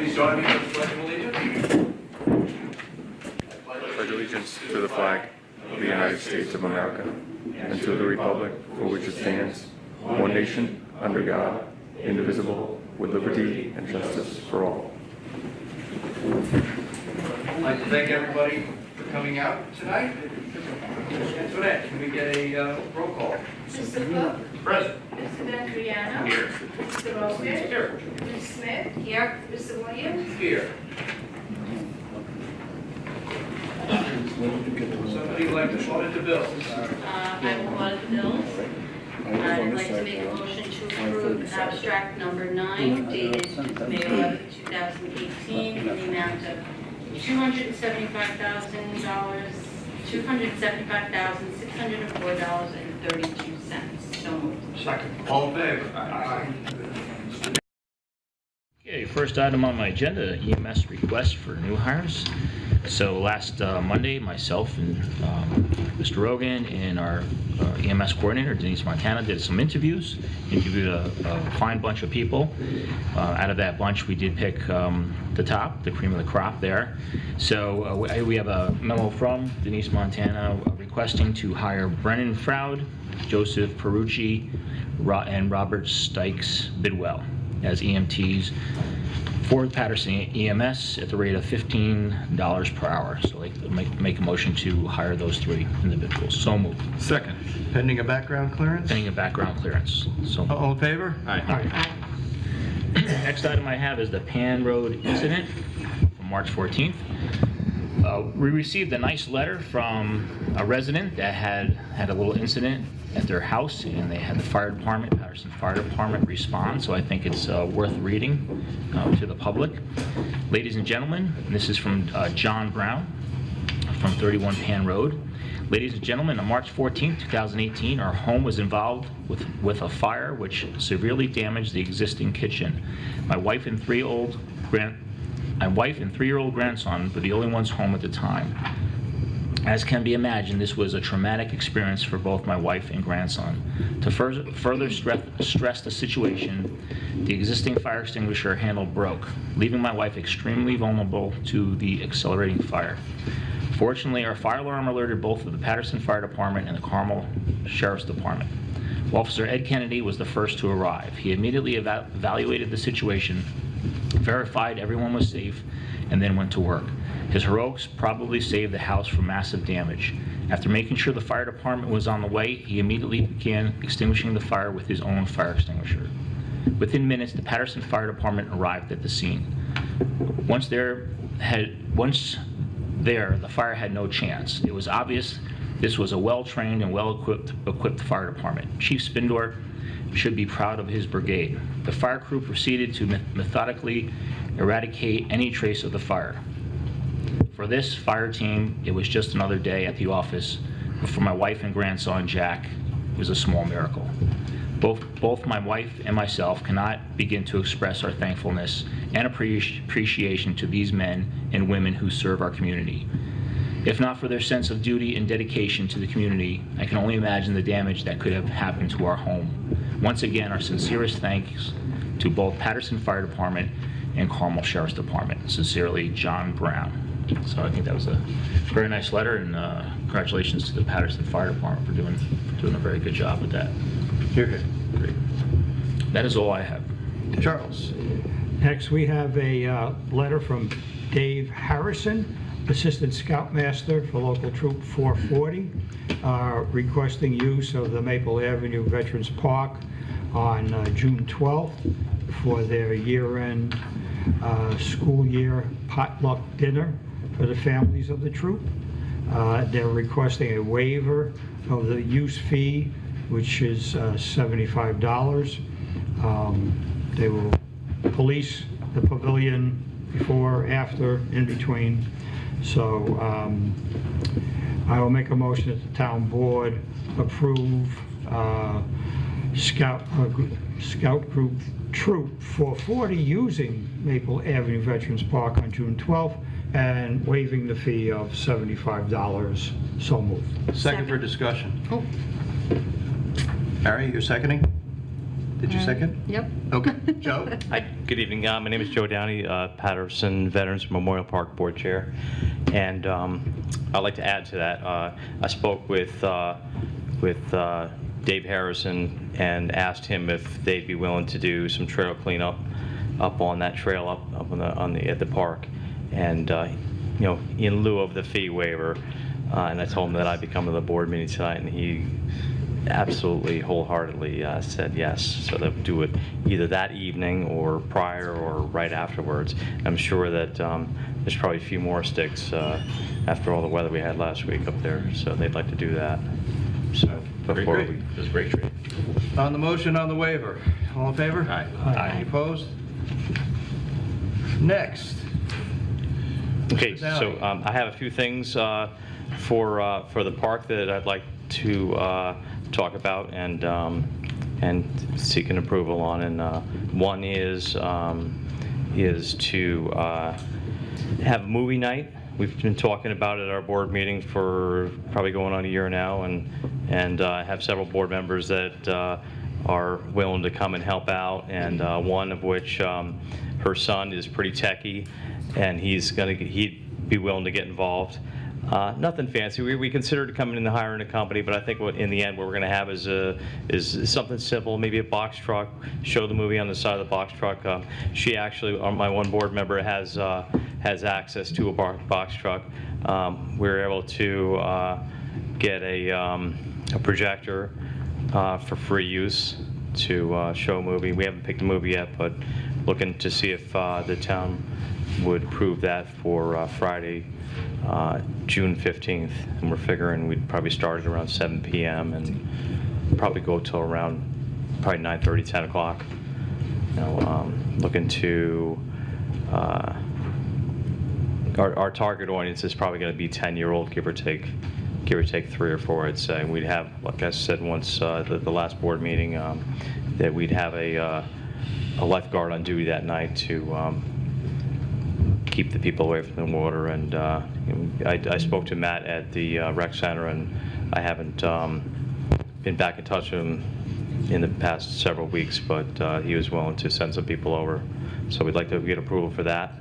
Please join me in the Pledge of Allegiance. Pledge allegiance to the flag of the United States of America and to the republic for which it stands, one nation, under God, indivisible, with liberty and justice for all. I'd like to thank everybody for coming out tonight. Antoinette, can we get a roll call? Mr. Cook? Present. Mr. Ventriano? Here. Mr. Rogan? Here. Ms. Smith? Here. Mr. Williams? Here. Somebody would like to audit the bills? I will audit the bills. I'd like to make a motion to approve abstract number 9 dated May 11, 2018 in the amount of $275,604.32. So moved. Second. All in favor? Aye. Okay, first item on my agenda, EMS request for new hires. So last Monday, myself and Mr. Rogan and our EMS coordinator, Denise Montana, did some interviews, interviewed a fine bunch of people. Out of that bunch, we did pick the top, the cream of the crop there. So we have a memo from Denise Montana requesting to hire Brennan Froud, Joseph Perucci, and Robert Stykes Bidwell as EMTs for Patterson EMS at the rate of $15 per hour. So I'd like to make a motion to hire those three individuals. So moved. Second. Pending a background clearance? Pending a background clearance. So All in favor? Aye. Next item I have is the Pan Road incident from March 14th. We received a nice letter from a resident that had a little incident at their house, and they had the fire department, Patterson Fire Department, respond. So I think it's worth reading to the public. Ladies and gentlemen, this is from John Brown from 31 Pan Road. Ladies and gentlemen, on March 14, 2018, our home was involved with a fire which severely damaged the existing kitchen. My wife and three-year-old grandson were the only ones home at the time. As can be imagined, this was a traumatic experience for both my wife and grandson. To further stress the situation, the existing fire extinguisher handle broke, leaving my wife extremely vulnerable to the accelerating fire. Fortunately, our fire alarm alerted both of the Patterson Fire Department and the Carmel Sheriff's Department. Officer Ed Kennedy was the first to arrive. He immediately evaluated the situation, verified everyone was safe, and then went to work. His heroics probably saved the house from massive damage. After making sure the fire department was on the way, he immediately began extinguishing the fire with his own fire extinguisher. Within minutes, the Patterson Fire Department arrived at the scene. Once there, the fire had no chance. It was obvious this was a well-trained and well-equipped fire department. Chief Spindor should be proud of his brigade. The fire crew proceeded to methodically eradicate any trace of the fire. For this fire team, it was just another day at the office, but for my wife and grandson, Jack, it was a small miracle. Both my wife and myself cannot begin to express our thankfulness and appreciation to these men and women who serve our community. If not for their sense of duty and dedication to the community, I can only imagine the damage that could have happened to our home. Once again, our sincerest thanks to both Patterson Fire Department and Carmel Sheriff's Department. Sincerely, John Brown. So I think that was a very nice letter, and congratulations to the Patterson Fire Department for doing a very good job with that. Here, here. Great. That is all I have. Charles. Next, we have a letter from Dave Harrison, Assistant Scoutmaster for Local Troop 440, requesting use of the Maple Avenue Veterans Park on June 12th for their year-end school year potluck dinner for the families of the troop. They're requesting a waiver of the use fee, which is $75. They will police the pavilion before, after, in between. So I will make a motion that the town board approve Scout Group Troop 440 using Maple Avenue Veterans Park on June 12th and waiving the fee of $75. So moved. Second for discussion. Oh. Harry, you're seconding? Did you second? Yep. Okay. Joe? Hi, good evening. My name is Joe Downey, Patterson Veterans Memorial Park Board Chair. And I'd like to add to that. I spoke with Dave Harrison and asked him if they'd be willing to do some trail cleanup up on that trail up at the park. And you know, in lieu of the fee waiver. And I told him that I'd be coming to the board meeting tonight, and he absolutely wholeheartedly said yes. So they'll do it either that evening or prior or right afterwards. I'm sure that there's probably a few more sticks after all the weather we had last week up there, so they'd like to do that. So before Great. it was great trade. On the motion on the waiver, all in favor? Aye. Any opposed? Next. Okay, Mr. so Downey. I have a few things for the park that I'd like to talk about and seek an approval on. And one is to have a movie night. We've been talking about it at our board meeting for probably going on a year now, and I have several board members that are willing to come and help out, and one of which her son is pretty techie, and he'd be willing to get involved. Nothing fancy. We considered coming in and hiring a company, but I think in the end what we're going to have is something simple, maybe a box truck, show the movie on the side of the box truck. She actually, my one board member, has access to a box truck. We were able to get a projector for free use to show a movie. We haven't picked a movie yet, but looking to see if the town would approve that for Friday, June 15th, and we're figuring we'd probably start at around 7 p.m. and probably go till around probably 9:30, 10 o'clock. You know, looking to our target audience is probably going to be 10-year-old, give or take 3 or 4, I'd say. We'd have, like I said once the last board meeting, that we'd have a lifeguard on duty that night to keep the people away from the water. And I spoke to Matt at the rec center, and I haven't been back in touch with him in the past several weeks, but he was willing to send some people over. So we'd like to get approval for that,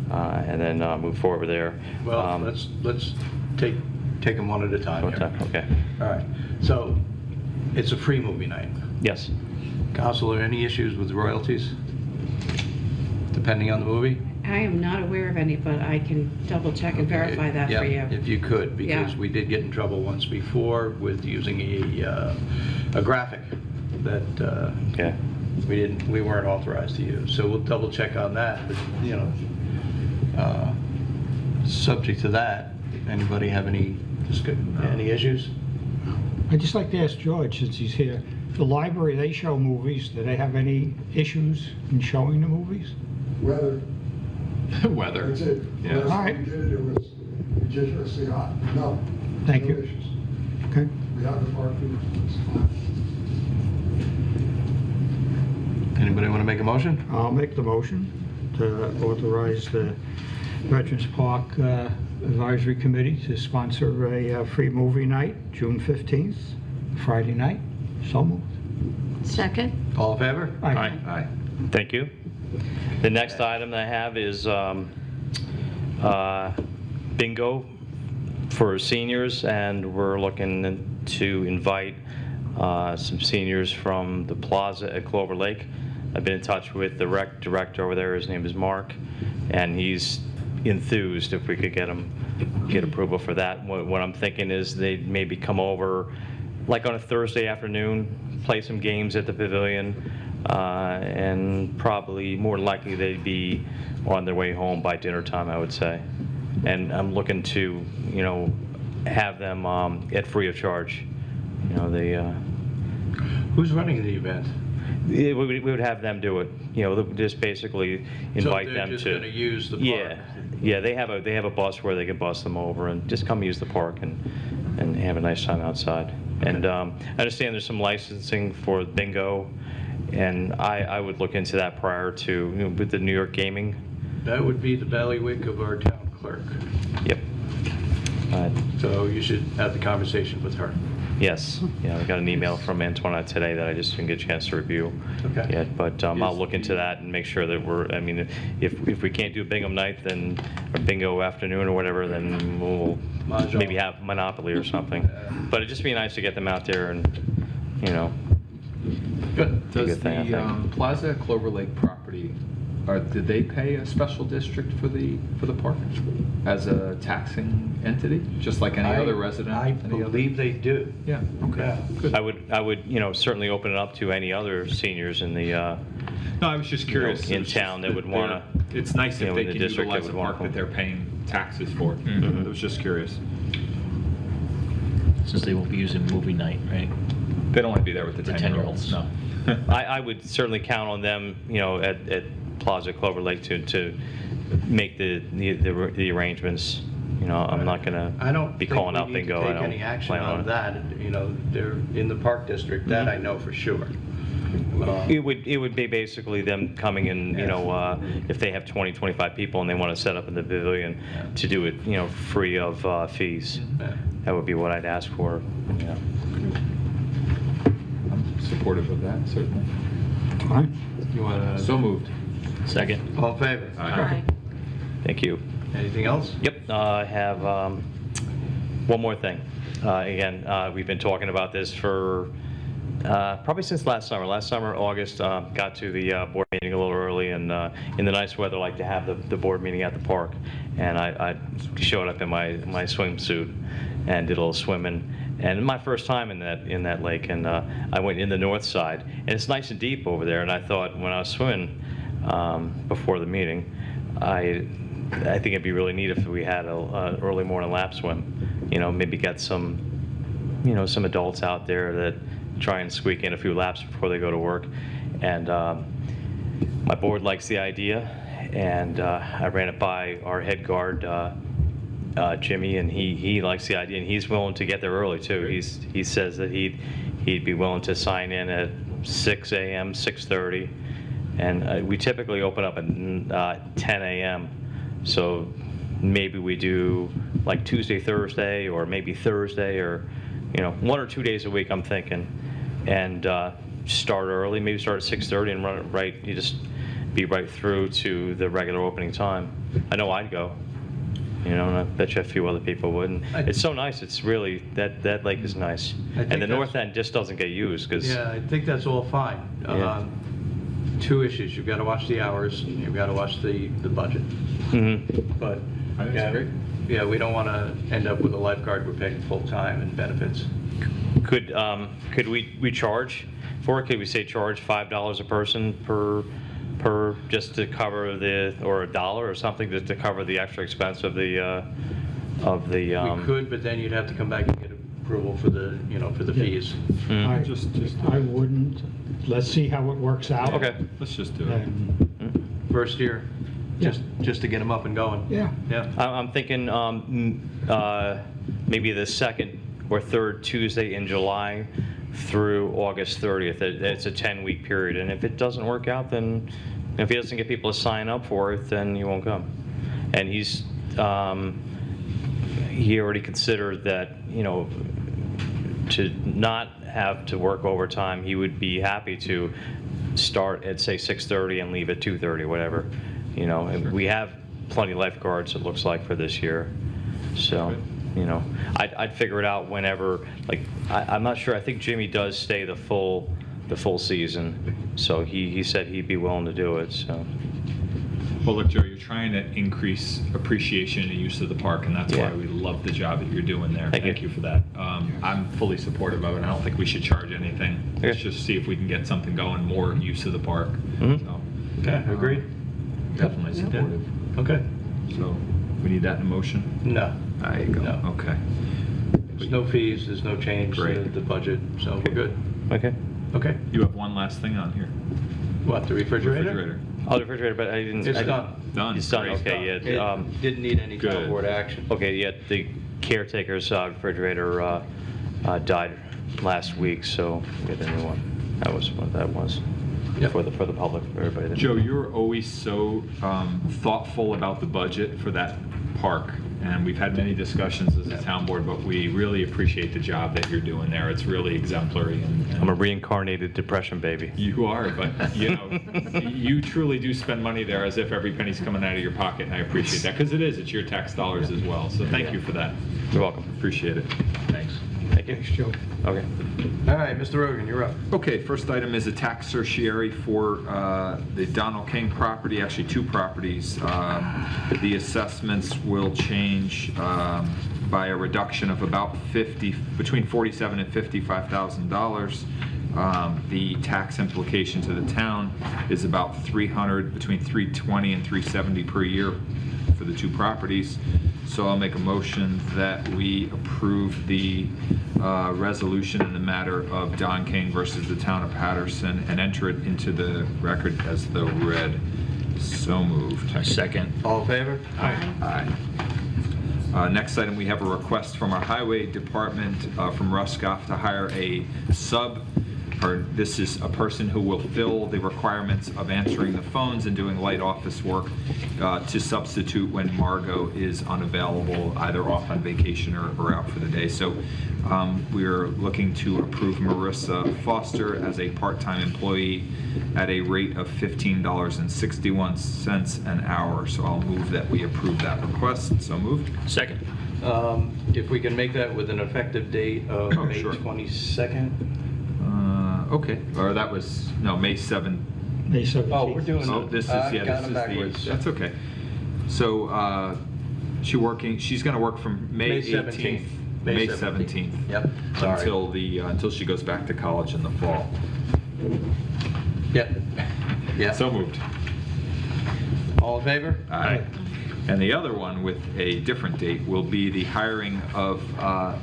and then move forward there. Well, let's take them one at a time here. Okay. All right. So it's a free movie night. Yes. Council, are there any issues with royalties, depending on the movie? I am not aware of any, but I can double check and verify that for you. Yeah, if you could, because Yeah. we did get in trouble once before with using a graphic that Okay. we weren't authorized to use. So we'll double check on that. But, you know, subject to that, anybody have any issues? I'd just like to ask George, since he's here, the library, they show movies. Do they have any issues in showing the movies? Weather. Weather. That's it. Yeah. Last All time right. we did it, it was ridiculously hot. No. Thank no you. issues. Okay. We have the parking, it's fine. Anybody want to make a motion? I'll make the motion to authorize the Veterans Park Advisory Committee to sponsor a free movie night, June 15th, Friday night. So moved. Second? All in favor? Aye. Aye. Thank you. The next item that I have is bingo for seniors, and we're looking to invite some seniors from the plaza at Clover Lake. I've been in touch with the rec director over there. His name is Mark, and he's enthused if we could get approval for that. What I'm thinking is they'd maybe come over like on a Thursday afternoon, play some games at the pavilion, and probably more likely they'd be on their way home by dinner time, I would say. And I'm looking to, you know, have them at free of charge. You know, Who's running the event? we would have them do it. You know, just basically invite so them they're just to. going to use the park? Yeah, they have a bus where they can bus them over and just come use the park and have a nice time outside. And I understand there's some licensing for bingo, and I would look into that prior to, you know, with the New York Gaming. That would be the bailiwick of our town clerk. Yep. So you should have the conversation with her. Yes, yeah, I got an email from Antoinette today that I just didn't get a chance to review Okay. yet, but I'll look into that and make sure that we're, I mean, if we can't do bingo night, then, or bingo afternoon or whatever, then we'll Mahjong. maybe have Monopoly or something. But it'd just be nice to get them out there and, you know, Good. Good Does thing, I the think. Plaza Clover Lake property, did they pay a special district for the park as a taxing entity, just like any other resident? I any other- believe they do. Yeah, okay. Yeah. Good. I would, you know, certainly open it up to any other seniors in the, No, I was just you know, curious. in It's just town that that would wanna, It's nice you if know, they in the can district that utilize would the want park that them. they're paying taxes for. Mhm. I was just curious. Since they won't be using movie night, right? They don't want to be there with the The 10-year-olds. 10-year-olds. No. I would certainly count on them, you know, at Plaza Clover Lake to make the arrangements. You know, I'm not I gonna don't be think calling we out need to bingo. I take don't any action plan on on it. that. You know, they're in the park district, that I know for sure. It would be basically them coming in, you Yeah. know, if they have 20, 25 people and they want to set up in the pavilion to do it, you know, free of fees. Yeah. That would be what I'd ask for. Yeah. I'm supportive of that, certainly. Fine. You want to? So moved. Second. All in favor? Aye. Thank you. Anything else? Yep, I have one more thing. Again, we've been talking about this for probably since last summer. Last summer, August, got to the board meeting a little early, and in the nice weather, like to have the board meeting at the park. And I showed up in my swimsuit and did a little swimming. And my first time in that lake, and I went in the north side, and it's nice and deep over there. And I thought when I was swimming before the meeting, I think it'd be really neat if we had a early morning lap swim. You know, maybe get some, you know, some adults out there that try and squeak in a few laps before they go to work. And my board likes the idea, and I ran it by our head guard, Jimmy, and he likes the idea, and he's willing to get there early too. He says that he'd be willing to sign in at 6 a.m., 6:30, and we typically open up at 10 a.m. So maybe we do like Tuesday, Thursday, or maybe Thursday, or, you know, 1 or 2 days a week, I'm thinking, and start early, maybe start at 6:30 and run it right. You just be right through to the regular opening time. I know I'd go. You know, and I bet you a few other people would. And it's so nice. It's really, that lake is nice. I think And the north that's- end just doesn't get used because, Yeah, I think that's all fine. Yeah. Two issues. You've got to watch the hours, and you've got to watch the budget. But, I think it's yeah, great. yeah, we don't want to end up with a lifeguard we're paying full-time and benefits. could we charge for it? Could we say charge $5 a person per just to cover or $1 or something just to cover the extra expense of the We could, but then you'd have to come back and get approval for the, you know, for the fees. I wouldn't. Let's see how it works out. Okay. Let's just do it. And, First year, Yeah. just to get them up and going. yeah. Yeah. I'm thinking maybe the second or third Tuesday in July through August 30th. It's a 10-week period, and if it doesn't work out, then if he doesn't get people to sign up for it, then he won't come. And he already considered that, you know, to not have to work overtime, he would be happy to start at, say, 6:30 and leave at 2:30, whatever. You know, and we have plenty of lifeguards, it looks like, for this year. So, you know, I'd figure it out whenever, like, I'm not sure, I think Jimmy does stay the full season, so he said he'd be willing to do it, so. Well, look, Joe, you're trying to increase appreciation and use of the park, and that's Yeah. why we love the job that you're doing there. Thank you. Thank you for that. I'm fully supportive of it. I don't think we should charge anything. Let's Okay. just see if we can get something going, more use of the park. Mhm. So, Okay, agreed? definitely supportive. Okay. So we need that in motion? No, There you go. No. Okay. there's no fees, there's no change to Great. the budget, so we're good. Okay. Okay. You have one last thing on here. What, the refrigerator? Refrigerator. Oh, the refrigerator, but I didn't. It's I didn't- done. Done. It's done, Great. okay, yeah. It didn't need any town Good. board action. Okay, yeah, the caretaker's refrigerator died last week, so we get a new one. That was what that was. Yep. For the public, for everybody. Joe, you're always so thoughtful about the budget for that park. and we've had many discussions as a town board, but we really appreciate the job that you're doing there. It's really exemplary. And I'm a reincarnated depression baby. you are, but you know, you truly do spend money there as if every penny's coming out of your pocket, and I appreciate that, because it's your tax dollars as well. So thank you for that. You're welcome. Appreciate it. Thanks. Thank you. Thanks, Joe. Okay. All right, Mr. Rogan, you're up. Okay, first item is a tax certiorari for the Donald King property, actually 2 properties. The assessments will change by a reduction of about between $47,000 and $55,000. The tax implication to the town is about between $320 and $370 per year for the 2 properties. So I'll make a motion that we approve the resolution in the matter of Don King versus the town of Patterson and enter it into the record as though read. So moved. A second. All in favor? Aye. Next item, we have a request from our highway department from Russ Goff to hire a sub. This is a person who will fill the requirements of answering the phones and doing light office work to substitute when Margot is unavailable, either off on vacation or out for the day. So we're looking to approve Marissa Foster as a part-time employee at a rate of $15.61 an hour. So I'll move that we approve that request. So moved. Second. If we can make that with an effective date of May sure. 22nd. Okay, or that was, no, May 7th. May 17th. Oh, we're doing Oh, this is, yeah, got this them is backwards. that's okay. So, she's gonna work from May 18th. May 17th. Yep, sorry. Until she goes back to college in the fall. Yep. Yeah. So moved. All in favor? Aye. And the other one with a different date will be the hiring of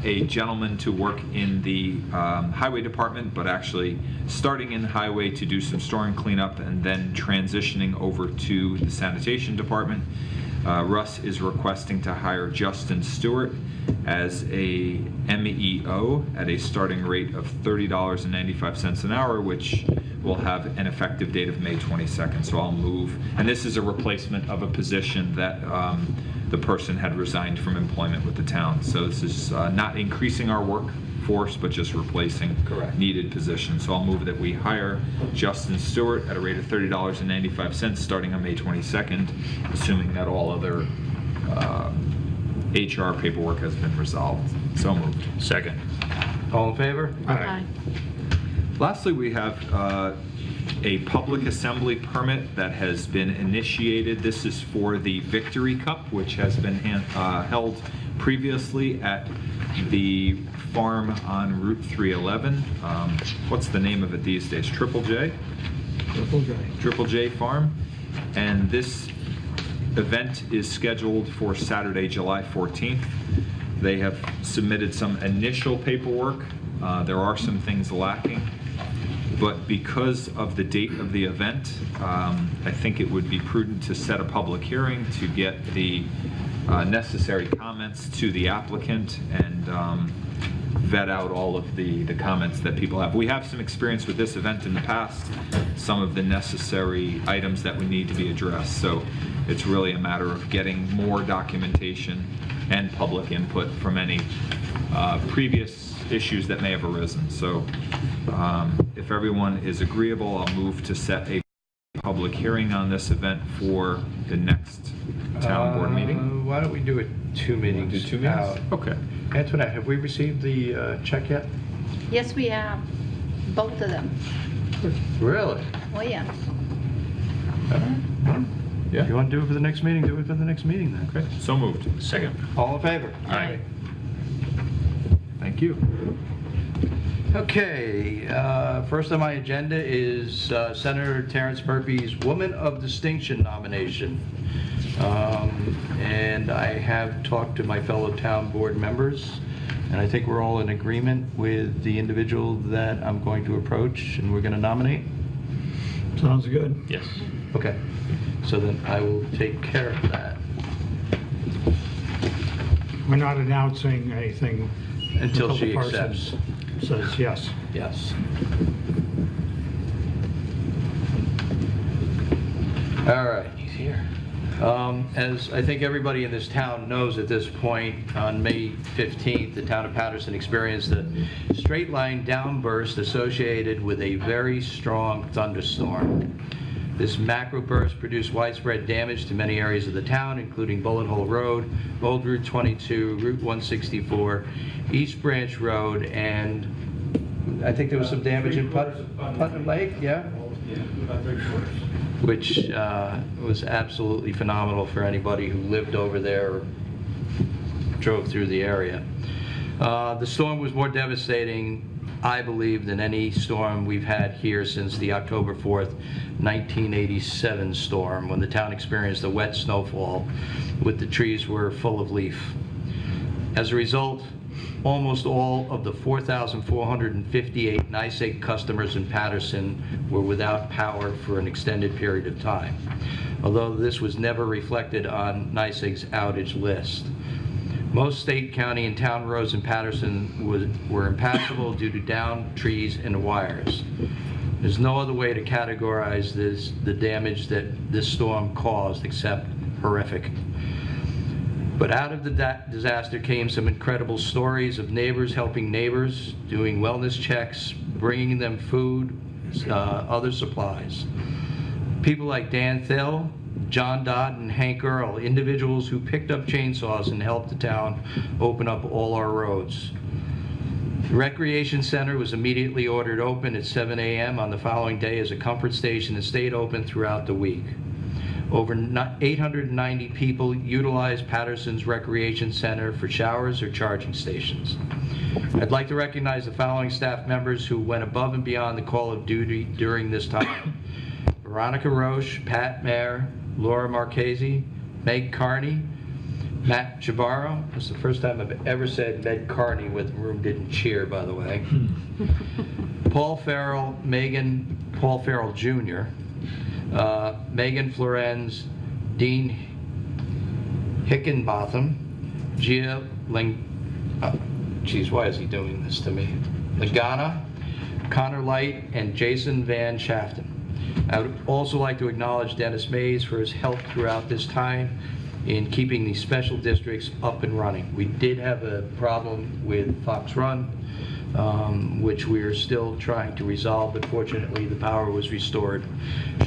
a gentleman to work in the highway department, but actually starting in the highway to do some storm cleanup and then transitioning over to the sanitation department. Russ is requesting to hire Justin Stewart as a MEO at a starting rate of $30.95 an hour, which will have an effective date of May 22nd. So I'll move, and this is a replacement of a position that the person had resigned from employment with the town. So this is not increasing our workforce, but just replacing needed positions. So I'll move that we hire Justin Stewart at a rate of $30.95 starting on May 22nd, assuming that all other HR paperwork has been resolved. So moved. Second. All in favor? Aye. Lastly, we have a public assembly permit that has been initiated. This is for the Victory Cup, which has been held previously at the farm on Route 311. What's the name of it these days? Triple J? Triple J Farm. And this event is scheduled for Saturday, July 14th. They have submitted some initial paperwork. There are some things lacking, but because of the date of the event, I think it would be prudent to set a public hearing to get the necessary comments to the applicant and vet out all of the comments that people have. We have some experience with this event in the past, some of the necessary items that would need to be addressed. So it's really a matter of getting more documentation and public input from any previous issues that may have arisen. So if everyone is agreeable, I'll move to set a public hearing on this event for the next town board meeting. Why don't we do it 2 meetings? Do 2 meetings? Okay. Antoinette, have we received the check yet? Yes, we have. Both of them. Really? Oh, yeah. Yeah. If you want to do it for the next meeting, do it for the next meeting then. Okay. So moved. Second. All in favor? Aye. Thank you. Okay, first on my agenda is Senator Terrence Murphy's Woman of Distinction nomination. And I have talked to my fellow town board members, and I think we're all in agreement with the individual that I'm going to approach and we're going to nominate. Sounds good. Yes. Okay, so then I will take care of that. We're not announcing anything Until she the person accepts. says yes. Yes. All right. He's here. As I think everybody in this town knows at this point, on May 15th, the town of Patterson experienced a straight line downburst associated with a very strong thunderstorm. This macro burst produced widespread damage to many areas of the town, including Bullet Hole Road, Old Route 22, Route 164, East Branch Road, and I think there was some damage in Putnam Lake, yeah? Which was absolutely phenomenal for anybody who lived over there or drove through the area. The storm was more devastating, I believe, than any storm we've had here since the October 4th, 1987 storm, when the town experienced a wet snowfall with the trees were full of leaf. As a result, almost all of the 4,458 NYSEG customers in Patterson were without power for an extended period of time, although this was never reflected on NYSEG's outage list. Most state, county, and town roads in Patterson were impassable due to downed trees and wires. There's no other way to categorize the damage that this storm caused except horrific. But out of the disaster came some incredible stories of neighbors helping neighbors, doing wellness checks, bringing them food, other supplies. People like Dan Thill, John Dodd, and Hank Earl, individuals who picked up chainsaws and helped the town open up all our roads. The Recreation Center was immediately ordered open at 7 a.m. on the following day as a comfort station and stayed open throughout the week. Over 890 people utilized Patterson's Recreation Center for showers or charging stations. I'd like to recognize the following staff members who went above and beyond the call of duty during this time. Veronica Roche, Pat Mayer, Laura Marchese, Meg Carney, Matt Chavarro. That's the first time I've ever said Meg Carney when the room didn't cheer, by the way. Paul Farrell, Paul Farrell Jr., Megan Florenz, Dean Hickenbotham, Gia why is he doing this to me? Lagana, Connor Light, and Jason Van Shafton. I would also like to acknowledge Dennis Mays for his help throughout this time in keeping these special districts up and running. We did have a problem with Fox Run, which we are still trying to resolve, but fortunately the power was restored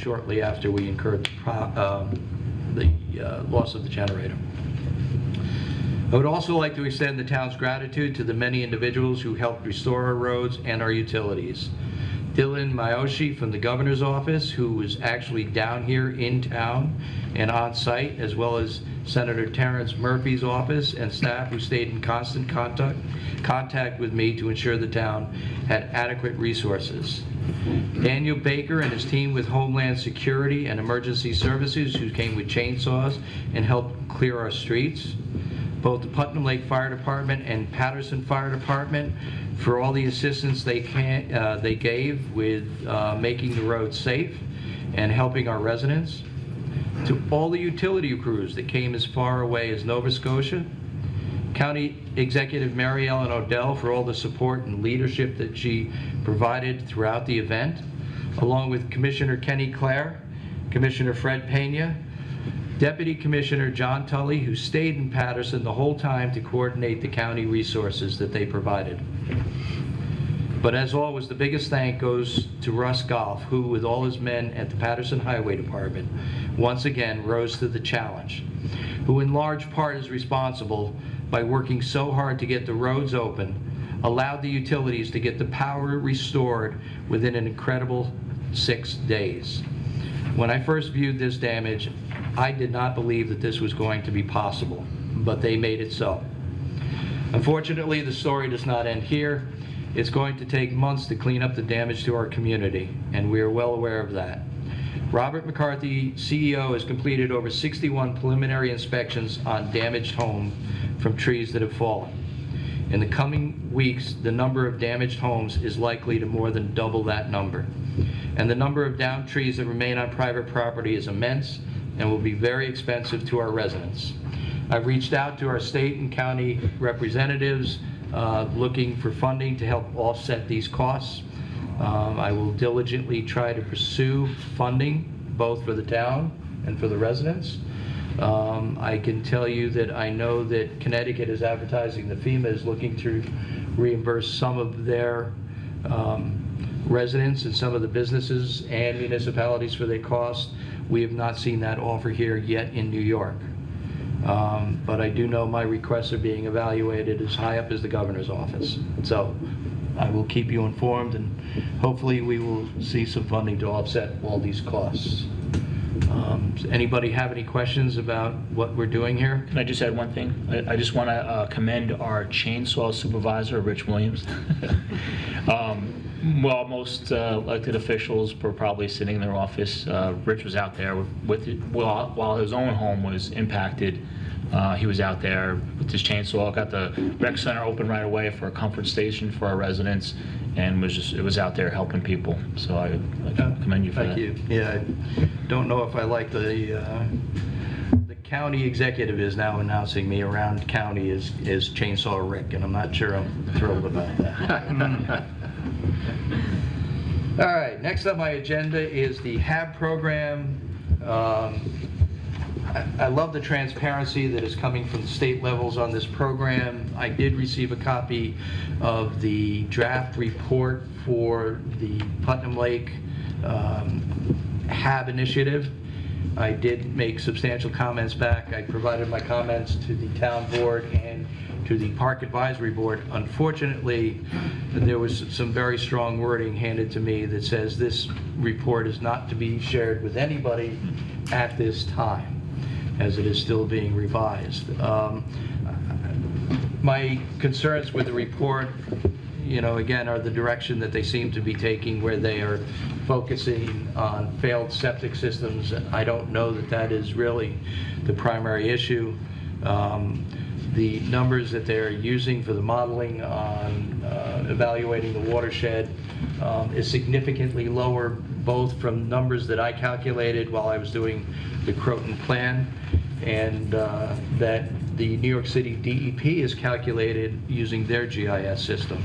shortly after we incurred the loss of the generator. I would also like to extend the town's gratitude to the many individuals who helped restore our roads and our utilities. Dylan Miyoshi from the governor's office, who was actually down here in town and on site, as well as Senator Terrence Murphy's office and staff who stayed in constant contact with me to ensure the town had adequate resources. Daniel Baker and his team with Homeland Security and Emergency Services, who came with chainsaws and helped clear our streets. Both the Putnam Lake Fire Department and Patterson Fire Department for all the assistance they gave with making the roads safe and helping our residents. To all the utility crews that came as far away as Nova Scotia, County Executive Mary Ellen Odell for all the support and leadership that she provided throughout the event, along with Commissioner Kenny Clare, Commissioner Fred Pena, Deputy Commissioner John Tully, who stayed in Patterson the whole time to coordinate the county resources that they provided. But as always, the biggest thank goes to Russ Goff, who, with all his men at the Patterson Highway Department, once again rose to the challenge, who in large part is responsible by working so hard to get the roads open, allowed the utilities to get the power restored within an incredible 6 days. When I first viewed this damage, I did not believe that this was going to be possible, but they made it so. Unfortunately, the story does not end here. It's going to take months to clean up the damage to our community, and we are well aware of that. Robert McCarthy, CEO, has completed over 61 preliminary inspections on damaged homes from trees that have fallen. In the coming weeks, the number of damaged homes is likely to more than double that number. And the number of downed trees that remain on private property is immense and will be very expensive to our residents. I've reached out to our state and county representatives looking for funding to help offset these costs. I will diligently try to pursue funding both for the town and for the residents. I can tell you that I know that Connecticut is advertising, the FEMA is looking to reimburse some of their residents and some of the businesses and municipalities for their costs. We have not seen that offer here yet in New York. But I do know my requests are being evaluated as high up as the governor's office. So I will keep you informed, and hopefully we will see some funding to offset all these costs. Does anybody have any questions about what we're doing here? Can I just add one thing? I just want to commend our chainsaw supervisor, Rich Williams. Well, most elected officials were probably sitting in their office. Rich was out there with it, while his own home was impacted. He was out there with his chainsaw, got the rec center open right away for a comfort station for our residents, and it was out there helping people. So I commend you for that. Thank you. Yeah, I don't know if I like the county executive is now announcing me around county as Chainsaw Rick, and I'm not sure I'm thrilled about that. All right, next on my agenda is the HAB program. I love the transparency that is coming from the state levels on this program. I did receive a copy of the draft report for the Putnam Lake HAB initiative. I did make substantial comments back. I provided my comments to the town board and to the Park Advisory Board. Unfortunately, there was some very strong wording handed to me that says this report is not to be shared with anybody at this time, as it is still being revised. My concerns with the report, again, are the direction that they seem to be taking, where they are focusing on failed septic systems. I don't know that that is really the primary issue. The numbers that they're using for the modeling on evaluating the watershed is significantly lower, both from numbers that I calculated while I was doing the Croton plan, and that the New York City DEP is calculated using their GIS system.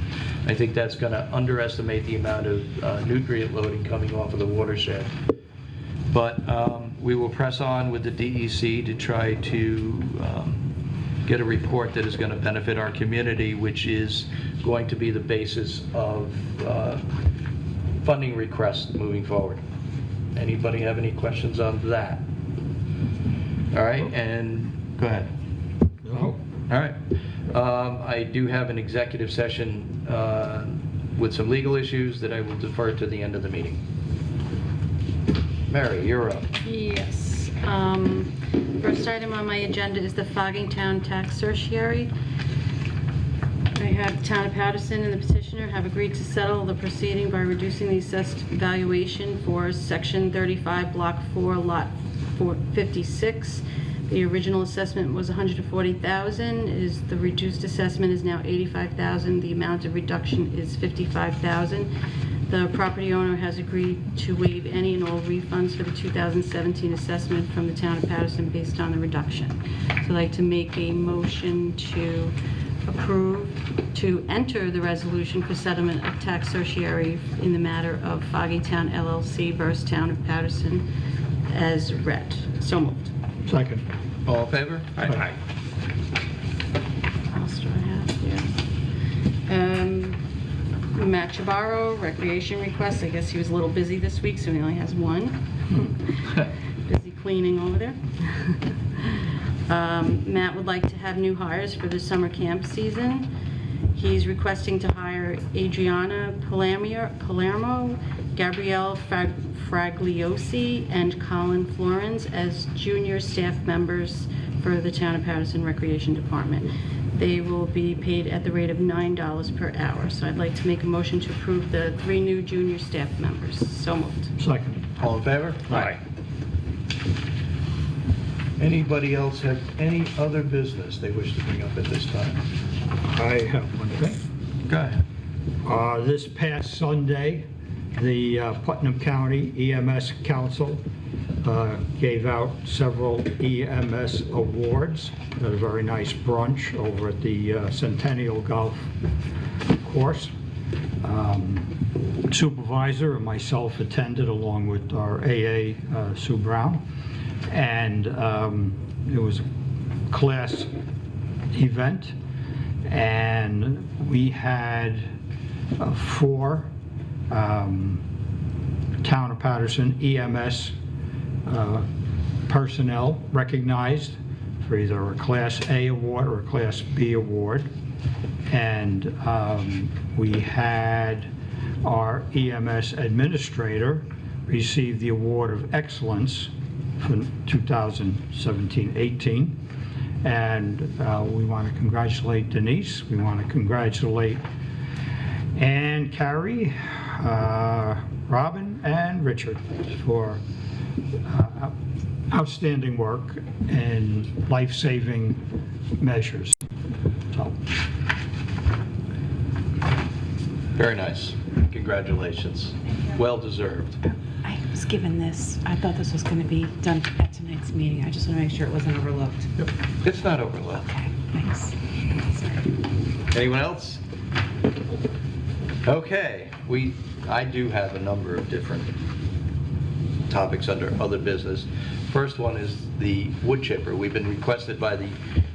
I think that's going to underestimate the amount of nutrient loading coming off of the watershed. But we will press on with the DEC to try to get a report that is going to benefit our community, which is going to be the basis of funding requests moving forward. Anybody have any questions on that? All right, and go ahead. No. All right. I do have an executive session with some legal issues that I will defer to the end of the meeting. Mary, you're up. Yes. First item on my agenda is the Foggy Town Tax certiorari. I have the town of Patterson and the petitioner have agreed to settle the proceeding by reducing the assessed valuation for section 35, block 4, lot 56. The original assessment was $140,000. The reduced assessment is now $85,000. The amount of reduction is $55,000. The property owner has agreed to waive any and all refunds for the 2017 assessment from the town of Patterson based on the reduction. So I'd like to make a motion to approve to enter the resolution for settlement of tax certiorari in the matter of Foggy Town LLC versus Town of Patterson as read. So moved. Second. All in favor? Aye. What else do I have here? Matt Chabarro, recreation request. I guess he was a little busy this week, so he only has one. Busy cleaning over there. Matt would like to have new hires for the summer camp season. He's requesting to hire Adriana Palermo, Gabrielle Fragliosi, and Colin Florence as junior staff members for the Town of Patterson Recreation Department. They will be paid at the rate of $9 per hour. So I'd like to make a motion to approve the 3 new junior staff members. So moved. Second. All in favor? Aye. Anybody else have any other business they wish to bring up at this time? I have one thing. Go ahead. This past Sunday, the Putnam County EMS Council gave out several EMS awards at a very nice brunch over at the Centennial Golf Course. Supervisor and myself attended along with our AA, Sue Brown. And It was a class event, and we had 4 Town of Patterson EMS personnel recognized for either a Class A award or a Class B award. And we had our EMS administrator receive the Award of Excellence for 2017-18. And we want to congratulate Denise. We want to congratulate Ann, Carrie, Robin, and Richard for outstanding work and life-saving measures. So, Very nice. Congratulations. Well deserved. I was given this. I thought this was going to be done at tonight's meeting. I just want to make sure it wasn't overlooked. It's not overlooked. Okay, thanks. Sorry. Anyone else? Okay, I do have a number of different topics under other business. First one is the wood chipper. We've been requested by the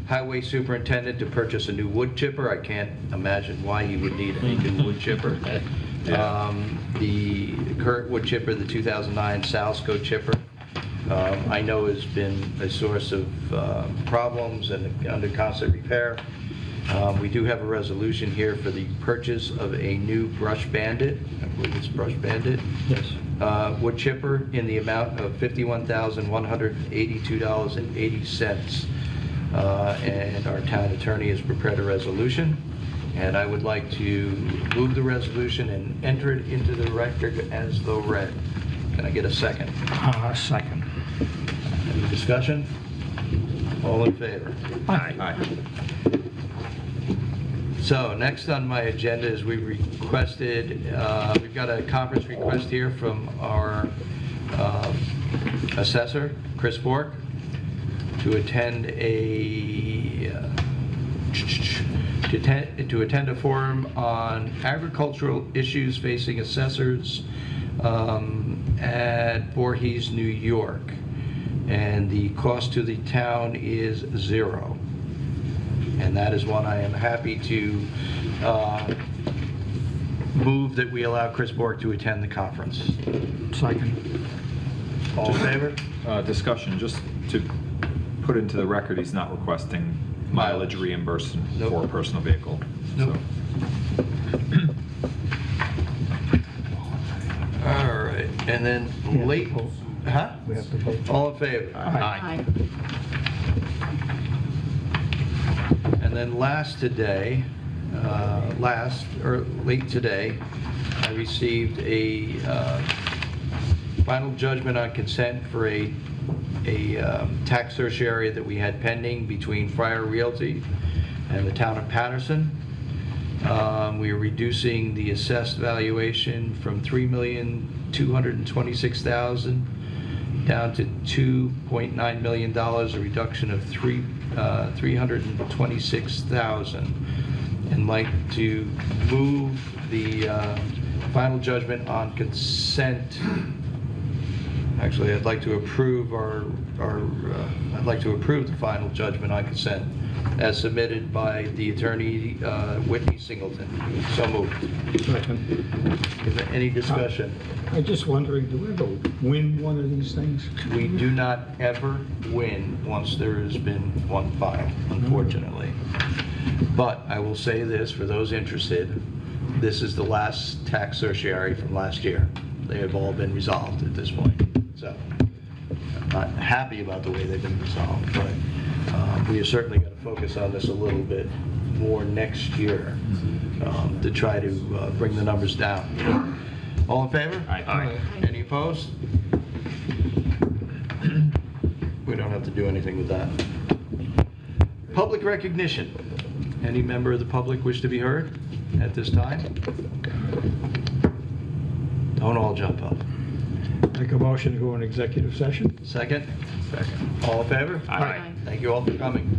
highway superintendent to purchase a new wood chipper. I can't imagine why he would need a new wood chipper. The current wood chipper, the 2009 Salsco chipper, I know has been a source of problems and under constant repair. We do have a resolution here for the purchase of a new Brush Bandit, I believe it's Brush Bandit. yes. Wood chipper in the amount of $51,182.80. And our town attorney has prepared a resolution. And I would like to move the resolution and enter it into the record as though read. Can I get a second? Second. Any discussion? All in favor? Aye. So next on my agenda is we requested, we've got a conference request here from our assessor, Chris Bork, to attend a forum on agricultural issues facing assessors at Voorhees, New York. And the cost to the town is $0. And that is one I am happy to move that we allow Chris Bork to attend the conference. Second. All in favor? Discussion, just to put into the record, he's not requesting mileage reimbursement for a personal vehicle. Nope. All right, and then late, huh? We have to vote. All in favor? Aye. And then late today, I received a final judgment on consent for a tax certiorari that we had pending between Friar Realty and the town of Patterson. We are reducing the assessed valuation from $3,226,000 down to $2.9 million, a reduction of $326,000. And like to move the final judgment on consent. Actually, I'd like to approve I'd like to approve the final judgment on consent as submitted by the attorney Whitney Singleton. So moved. Second. Is there any discussion? I'm just wondering, do we ever win one of these things? We do not ever win once there has been one filed, unfortunately. But I will say this for those interested, this is the last tax certiorari from last year. They have all been resolved at this point. So I'm not happy about the way they've been resolved, but we have certainly got to focus on this a little bit more next year to try to bring the numbers down. All in favor? Aye. Any opposed? We don't have to do anything with that. Public recognition. Any member of the public wish to be heard at this time? Don't all jump up. Make a motion to go in executive session? Second? Second. All in favor? Aye. Thank you all for coming.